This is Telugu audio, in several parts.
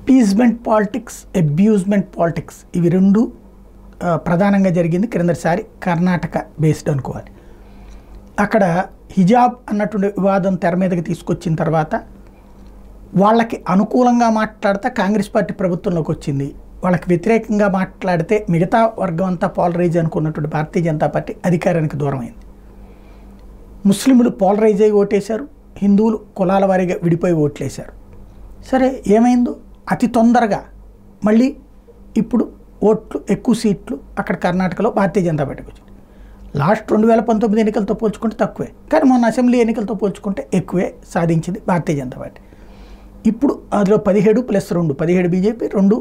అపీజ్మెంట్ పాలిటిక్స్, అబ్యూజ్మెంట్ పాలిటిక్స్ ఇవి రెండు ప్రధానంగా జరిగింది క్రిందటిసారి కర్ణాటక బేస్డ్ అనుకోవాలి. అక్కడ హిజాబ్ అన్నటువంటి వివాదం తెర మీదకి తీసుకొచ్చిన తర్వాత వాళ్ళకి అనుకూలంగా మాట్లాడితే కాంగ్రెస్ పార్టీ ప్రభుత్వంలోకి వచ్చింది, వాళ్ళకి వ్యతిరేకంగా మాట్లాడితే మిగతా వర్గం అంతా పోలరైజ్ అనుకున్నటువంటి భారతీయ జనతా పార్టీ అధికారానికి దూరం అయింది. ముస్లింలు పోలరైజ్ అయ్యి ఓటేశారు, హిందువులు కులాల వారీగా విడిపోయి ఓట్లేశారు. సరే ఏమైందో అతి తొందరగా మళ్ళీ ఇప్పుడు ఓట్లు ఎక్కువ సీట్లు అక్కడ కర్ణాటకలో భారతీయ జనతా పార్టీకి వచ్చింది. లాస్ట్ 2019 ఎన్నికలతో పోల్చుకుంటే తక్కువే, కానీ మొన్న అసెంబ్లీ ఎన్నికలతో పోల్చుకుంటే ఎక్కువే సాధించింది భారతీయ జనతా పార్టీ. ఇప్పుడు అందులో 17 + 2 17 బీజేపీ 2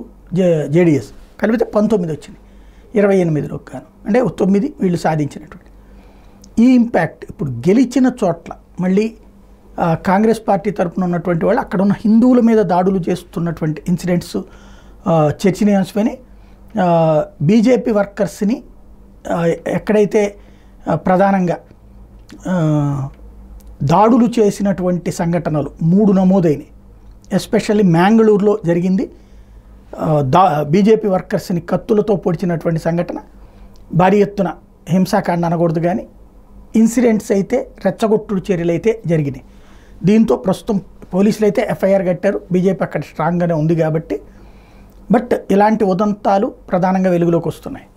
జేడీఎస్ కలిపితే 19 వచ్చింది 28లోకి గాను, అంటే 9 వీళ్ళు సాధించినటువంటి ఈ ఇంపాక్ట్. ఇప్పుడు గెలిచిన చోట్ల మళ్ళీ కాంగ్రెస్ పార్టీ తరఫున ఉన్నటువంటి వాళ్ళు అక్కడ ఉన్న హిందువుల మీద దాడులు చేస్తున్నటువంటి ఇన్సిడెంట్స్ చర్చనీయాంశమని బీజేపీ వర్కర్స్ని ఎక్కడైతే ప్రధానంగా దాడులు చేసినటువంటి సంఘటనలు 3 నమోదైనవి. ఎస్పెషల్లీ మ్యాంగళూరులో జరిగింది. బీజేపీ వర్కర్స్ని కత్తులతో పొడిచినటువంటి సంఘటన, భారీ ఎత్తున హింసాకాండ అనకూడదు కానీ ఇన్సిడెంట్స్ అయితే రెచ్చగొట్టుడు చర్యలు అయితే జరిగినాయి. దీంతో ప్రస్తుతం పోలీసులు అయితే ఎఫ్ఐఆర్ కట్టారు, బీజేపీ అక్కడ స్ట్రాంగ్గానే ఉంది కాబట్టి. బట్ ఇలాంటి ఉదంతాలు ప్రధానంగా వెలుగులోకి వస్తున్నాయి.